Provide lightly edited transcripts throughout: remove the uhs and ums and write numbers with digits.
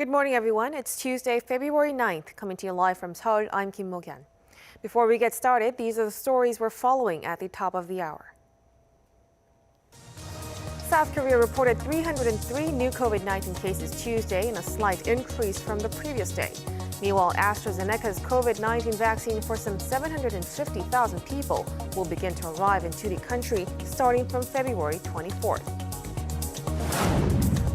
Good morning, everyone. It's Tuesday, February 9th, coming to you live from Seoul. I'm Kim Mo-kyun. Before we get started, these are the stories we're following at the top of the hour. South Korea reported 303 new COVID-19 cases Tuesday, in a slight increase from the previous day. Meanwhile, AstraZeneca's COVID-19 vaccine for some 750,000 people will begin to arrive into the country starting from February 24th.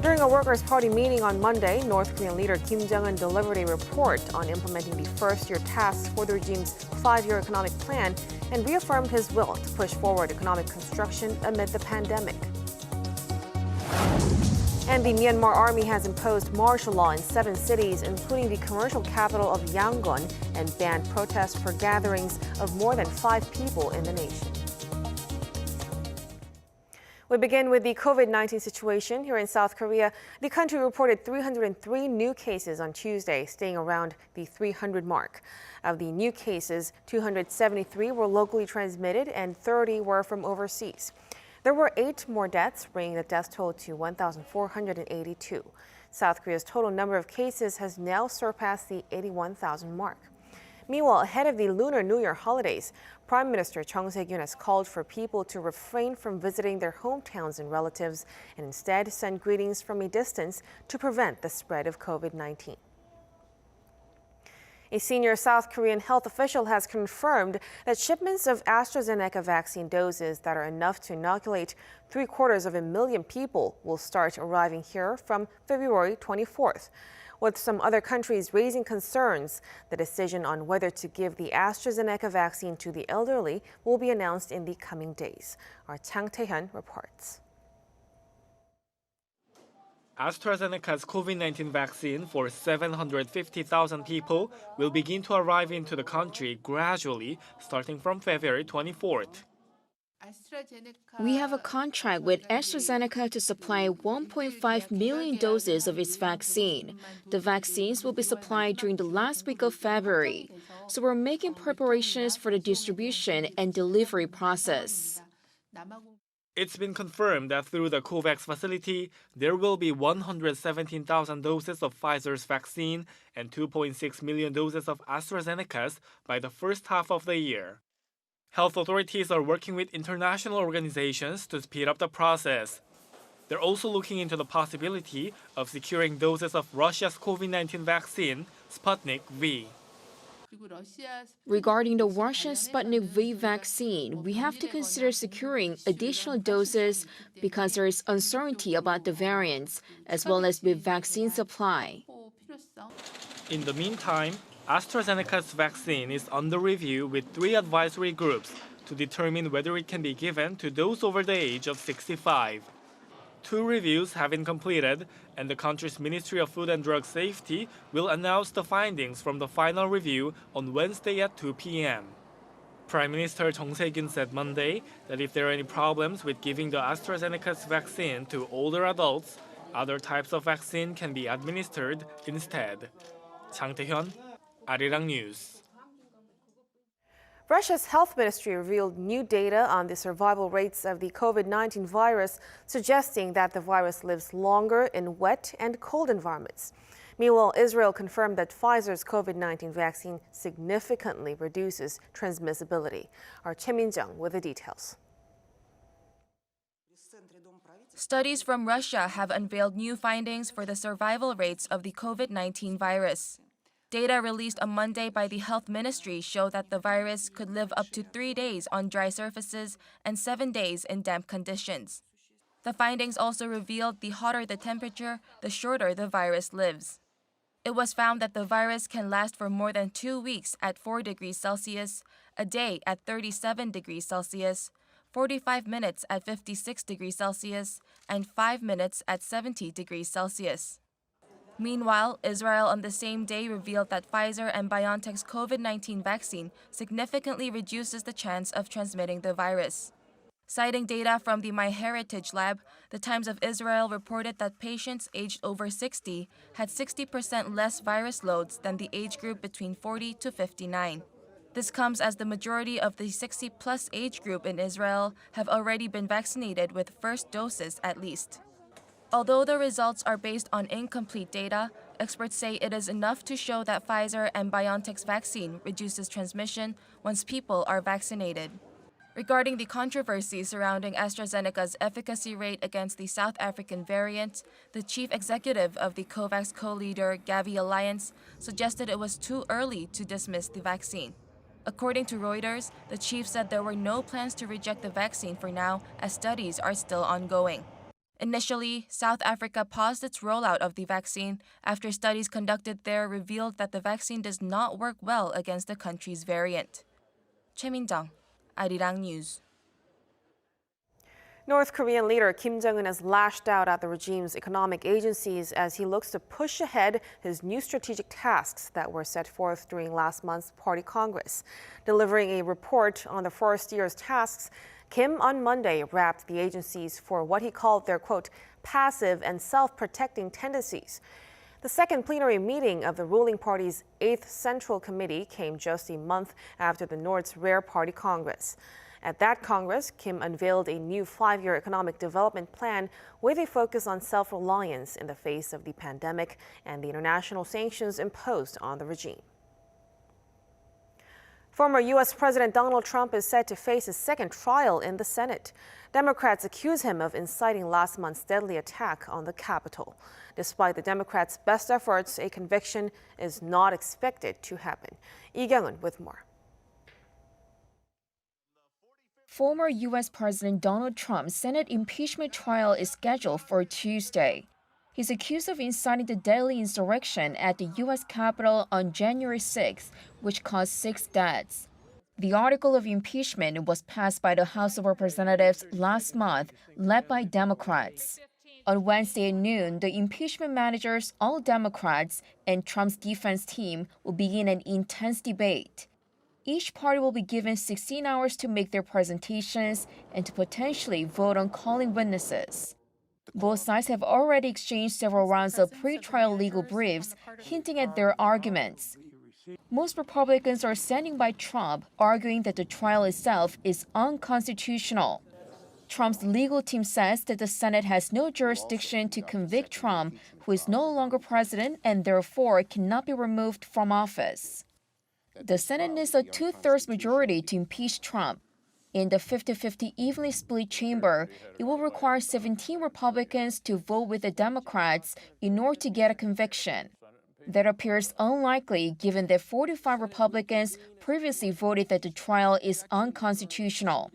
During a Workers' Party meeting on Monday, North Korean leader Kim Jongun delivered a report on implementing the first-year tasks for the regime's five-year economic plan and reaffirmed his will to push forward economic construction amid the pandemic. And the Myanmar army has imposed martial law in 7 cities, including the commercial capital of Yangon, and banned protests for gatherings of more than 5 people in the nation. We begin with the COVID-19 situation here in South Korea. The country reported 303 new cases on Tuesday, staying around the 300 mark. Of the new cases, 273 were locally transmitted and 30 were from overseas. There were 8 more deaths, bringing the death toll to 1,482. South Korea's total number of cases has now surpassed the 81,000 mark. Meanwhile, ahead of the Lunar New Year holidays, Prime Minister Chung has called for people to refrain from visiting their hometowns and relatives and instead send greetings from a distance to prevent the spread of COVID-19. A senior South Korean health official has confirmed that shipments of AstraZeneca vaccine doses that are enough to inoculate 750,000 people will start arriving here from February 24th. With some other countries raising concerns, the decision on whether to give the AstraZeneca vaccine to the elderly will be announced in the coming days. Our Chang Tae-hyun reports. AstraZeneca's COVID-19 vaccine for 750,000 people will begin to arrive into the country gradually, starting from February 24th. We have a contract with AstraZeneca to supply 1.5 million doses of its vaccine. The vaccines will be supplied during the last week of February. So we're making preparations for the distribution and delivery process. It's been confirmed that through the COVAX facility, there will be 117,000 doses of Pfizer's vaccine and 2.6 million doses of AstraZeneca's by the first half of the year. Health authorities are working with international organizations to speed up the process. They're also looking into the possibility of securing doses of Russia's COVID-19 vaccine, Sputnik V. Regarding the Russian Sputnik V vaccine, we have to consider securing additional doses because there is uncertainty about the variants, as well as with vaccine supply. In the meantime, AstraZeneca's vaccine is under review with 3 advisory groups to determine whether it can be given to those over the age of 65. 2 reviews have been completed, and the country's Ministry of Food and Drug Safety will announce the findings from the final review on Wednesday at 2 p.m. Prime Minister Chung said Monday that if there are any problems with giving the AstraZeneca's vaccine to older adults, other types of vaccine can be administered instead. Chang Tae-hyun, Arirang News. Russia's health ministry revealed new data on the survival rates of the COVID-19 virus, suggesting that the virus lives longer in wet and cold environments. Meanwhile, Israel confirmed that Pfizer's COVID-19 vaccine significantly reduces transmissibility. Our Choi Min-jung with the details. Studies from Russia have unveiled new findings for the survival rates of the COVID-19 virus. Data released on Monday by the Health Ministry show that the virus could live up to 3 days on dry surfaces and 7 days in damp conditions. The findings also revealed the hotter the temperature, the shorter the virus lives. It was found that the virus can last for more than 2 weeks at 4 degrees Celsius, a day at 37 degrees Celsius, 45 minutes at 56 degrees Celsius, and 5 minutes at 70 degrees Celsius. Meanwhile, Israel on the same day revealed that Pfizer and BioNTech's COVID-19 vaccine significantly reduces the chance of transmitting the virus. Citing data from the MyHeritage lab, the Times of Israel reported that patients aged over 60 had 60% less virus loads than the age group between 40 to 59. This comes as the majority of the 60-plus age group in Israel have already been vaccinated with first doses at least. Although the results are based on incomplete data, experts say it is enough to show that Pfizer and BioNTech's vaccine reduces transmission once people are vaccinated. Regarding the controversy surrounding AstraZeneca's efficacy rate against the South African variant, the chief executive of the COVAX co-leader Gavi Alliance suggested it was too early to dismiss the vaccine. According to Reuters, the chief said there were no plans to reject the vaccine for now, as studies are still ongoing. Initially, South Africa paused its rollout of the vaccine after studies conducted there revealed that the vaccine does not work well against the country's variant. Choi Min-jung, Arirang News. North Korean leader Kim Jongun has lashed out at the regime's economic agencies as he looks to push ahead his new strategic tasks that were set forth during last month's Party Congress. Delivering a report on the first year's tasks, Kim on Monday wrapped the agencies for what he called their, quote, passive and self-protecting tendencies. The second plenary meeting of the ruling party's 8th Central Committee came just a month after the North's rare Party Congress. At that Congress, Kim unveiled a new 5-year economic development plan with a focus on self-reliance in the face of the pandemic and the international sanctions imposed on the regime. Former U.S. President Donald Trump is set to face his second trial in the Senate. Democrats accuse him of inciting last month's deadly attack on the Capitol. Despite the Democrats' best efforts, a conviction is not expected to happen. Jongun with more. Former U.S. President Donald Trump's Senate impeachment trial is scheduled for Tuesday. He's accused of inciting the deadly insurrection at the U.S. Capitol on January 6th, which caused 6 deaths. The article of impeachment was passed by the House of Representatives last month, led by Democrats. On Wednesday at noon, the impeachment managers, all Democrats, and Trump's defense team will begin an intense debate. Each party will be given 16 hours to make their presentations and to potentially vote on calling witnesses. Both sides have already exchanged several rounds of pre-trial legal briefs hinting at their arguments. Most Republicans are standing by Trump, arguing that the trial itself is unconstitutional. Trump's legal team says that the Senate has no jurisdiction to convict Trump, who is no longer president and therefore cannot be removed from office. The Senate needs a 2/3 majority to impeach Trump. In the 50-50 evenly split chamber, it will require 17 Republicans to vote with the Democrats in order to get a conviction. That appears unlikely given that 45 Republicans previously voted that the trial is unconstitutional.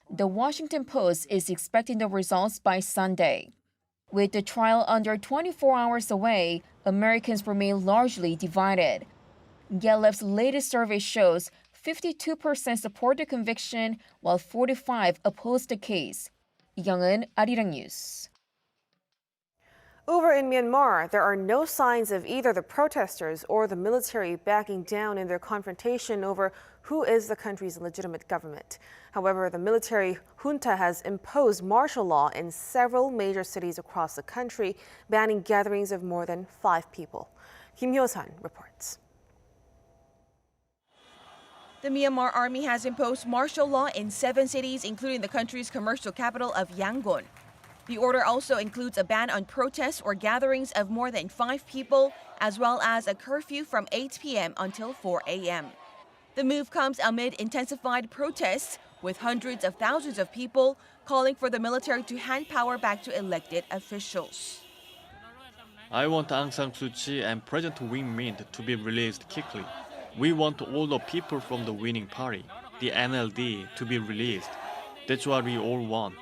The Washington Post is expecting the results by Sunday. With the trial under 24 hours away, Americans remain largely divided. Gallup's latest survey shows 52% support the conviction, while 45% oppose the case. Jongun, Arirang News. Over in Myanmar, there are no signs of either the protesters or the military backing down in their confrontation over who is the country's legitimate government. However, the military junta has imposed martial law in several major cities across the country, banning gatherings of more than 5 people. Kim Hyo-sun reports. The Myanmar army has imposed martial law in 7 cities, including the country's commercial capital of Yangon. The order also includes a ban on protests or gatherings of more than 5 people, as well as a curfew from 8 p.m. until 4 a.m. The move comes amid intensified protests, with hundreds of thousands of people calling for the military to hand power back to elected officials. I want Aung San Suu Kyi and President Win Myint to be released quickly. We want all the people from the winning party, the NLD, to be released. That's what we all want.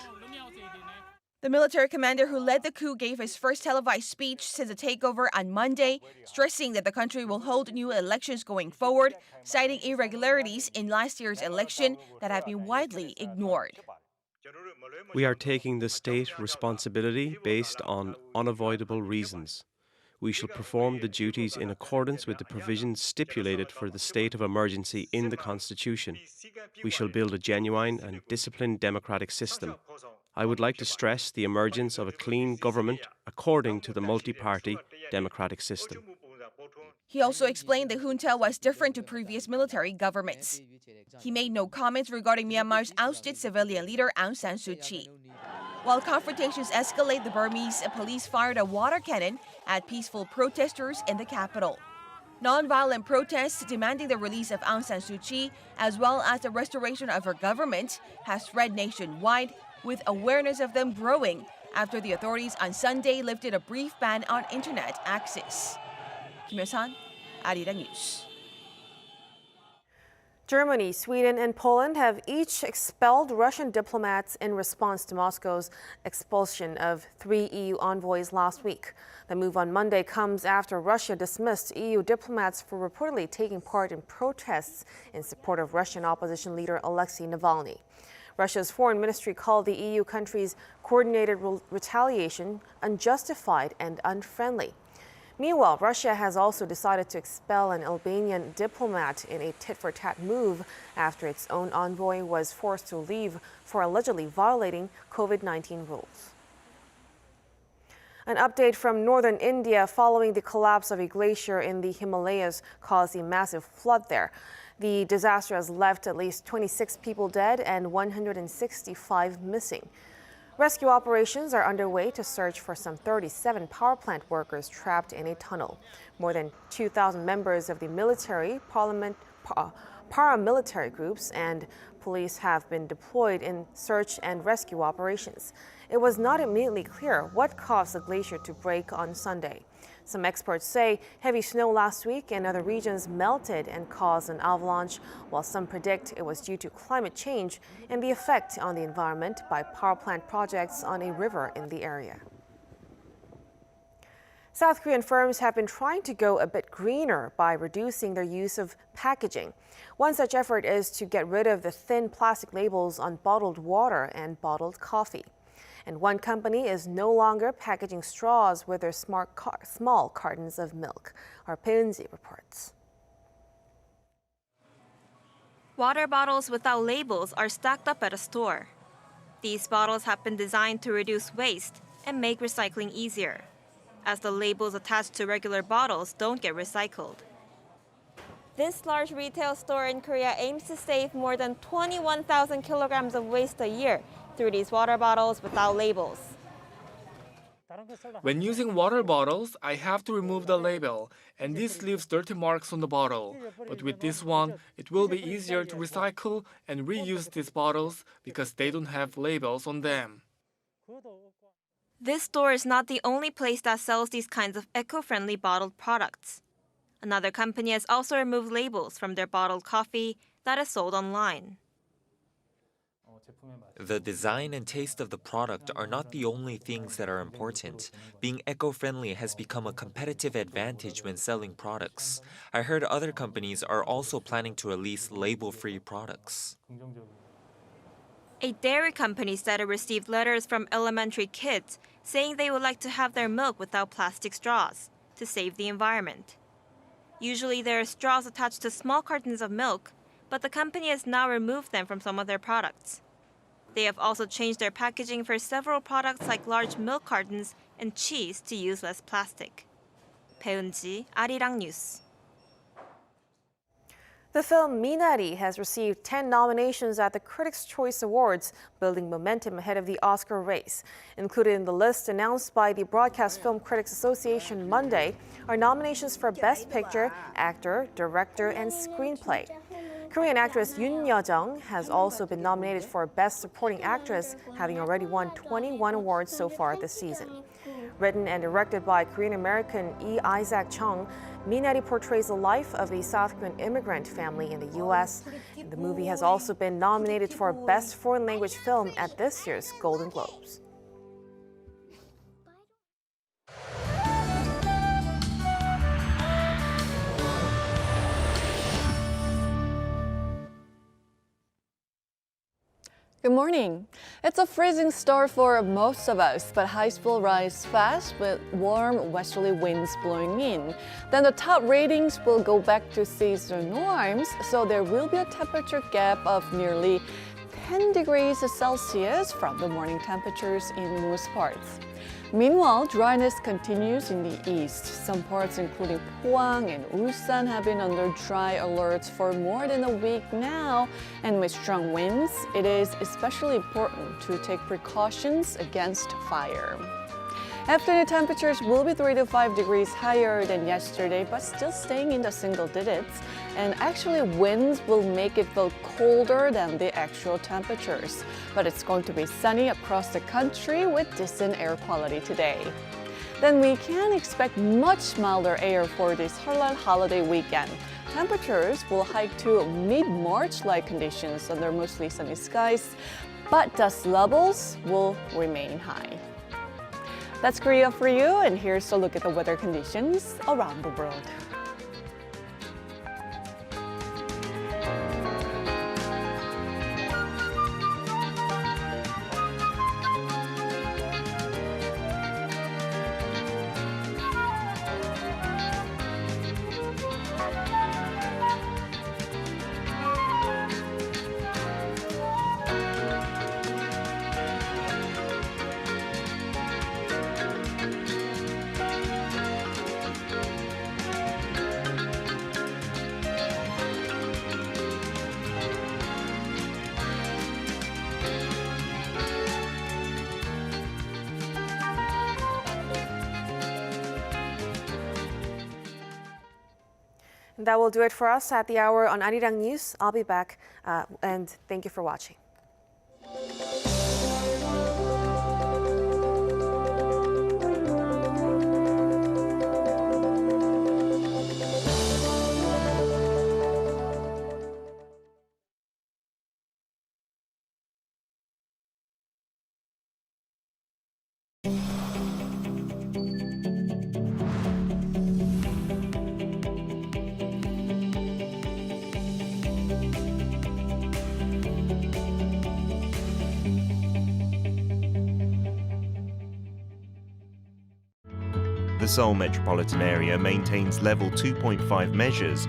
The military commander who led the coup gave his first televised speech since the takeover on Monday, stressing that the country will hold new elections going forward, citing irregularities in last year's election that have been widely ignored. We are taking the state responsibility based on unavoidable reasons. We shall perform the duties in accordance with the provisions stipulated for the state of emergency in the Constitution. We shall build a genuine and disciplined democratic system. I would like to stress the emergence of a clean government according to the multi-party democratic system. He also explained the junta was different to previous military governments. He made no comments regarding Myanmar's ousted civilian leader Aung San Suu Kyi. While confrontations escalate, the Burmese police fired a water cannon at peaceful protesters in the capital. Non-violent protests demanding the release of Aung San Suu Kyi, as well as the restoration of her government, has spread nationwide, with awareness of them growing after the authorities on Sunday lifted a brief ban on internet access. Kim Hyo-sun, Arirang News. Germany, Sweden, and Poland have each expelled Russian diplomats in response to Moscow's expulsion of 3 EU envoys last week. The move on Monday comes after Russia dismissed EU diplomats for reportedly taking part in protests in support of Russian opposition leader Alexei Navalny. Russia's foreign ministry called the EU countries' coordinated retaliation unjustified and unfriendly. Meanwhile, Russia has also decided to expel an Albanian diplomat in a tit-for-tat move after its own envoy was forced to leave for allegedly violating COVID-19 rules. An update from northern India following the collapse of a glacier in the Himalayas caused a massive flood there. The disaster has left at least 26 people dead and 165 missing. Rescue operations are underway to search for some 37 power plant workers trapped in a tunnel. More than 2,000 members of the military, paramilitary groups, and police have been deployed in search and rescue operations. It was not immediately clear what caused the glacier to break on Sunday. Some experts say heavy snow last week in other regions melted and caused an avalanche, while some predict it was due to climate change and the effect on the environment by power plant projects on a river in the area. South Korean firms have been trying to go a bit greener by reducing their use of packaging. One such effort is to get rid of the thin plastic labels on bottled water and bottled coffee. And one company is no longer packaging straws with their small cartons of milk. Our Peunji reports. Water bottles without labels are stacked up at a store. These bottles have been designed to reduce waste and make recycling easier, as the labels attached to regular bottles don't get recycled. This large retail store in Korea aims to save more than 21,000 kilograms of waste a year through these water bottles without labels. When using water bottles, I have to remove the label, and this leaves dirty marks on the bottle. But with this one, it will be easier to recycle and reuse these bottles because they don't have labels on them. This store is not the only place that sells these kinds of eco-friendly bottled products. Another company has also removed labels from their bottled coffee that is sold online. The design and taste of the product are not the only things that are important. Being eco-friendly has become a competitive advantage when selling products. I heard other companies are also planning to release label-free products. A dairy company said it received letters from elementary kids saying they would like to have their milk without plastic straws to save the environment. Usually there are straws attached to small cartons of milk, but the company has now removed them from some of their products. They have also changed their packaging for several products like large milk cartons and cheese to use less plastic. Peunji, Arirang News. The film Minari has received 10 nominations at the Critics' Choice Awards, building momentum ahead of the Oscar race. Included in the list announced by the Broadcast Film Critics Association Monday are nominations for Best Picture, Actor, Director, and Screenplay. Korean actress Yoon Yo-jung has also been nominated for Best Supporting Actress, having already won 21 awards so far this season. Written and directed by Korean-American Lee Isaac Chung, Minari portrays the life of a South Korean immigrant family in the U.S. The movie has also been nominated for Best Foreign Language Film at this year's Golden Globes. Good morning. It's a freezing start for most of us, but highs will rise fast with warm westerly winds blowing in. Then the top readings will go back to seasonal norms, so there will be a temperature gap of nearly 10 degrees Celsius from the morning temperatures in most parts. Meanwhile, dryness continues in the east. Some parts, including Pohang and Ulsan, have been under dry alerts for more than a week now. And with strong winds, it is especially important to take precautions against fire. Afternoon temperatures will be 3 to 5 degrees higher than yesterday, but still staying in the single digits. And actually, winds will make it feel colder than the actual temperatures. But it's going to be sunny across the country with decent air quality today. Then we can expect much milder air for this Seollal holiday weekend. Temperatures will hike to mid-March-like conditions under mostly sunny skies, but dust levels will remain high. That's Korea for you, and here's a look at the weather conditions around the world. That will do it for us at the hour on Arirang News. I'll be back, and thank you for watching. The Seoul metropolitan area maintains level 2.5 measures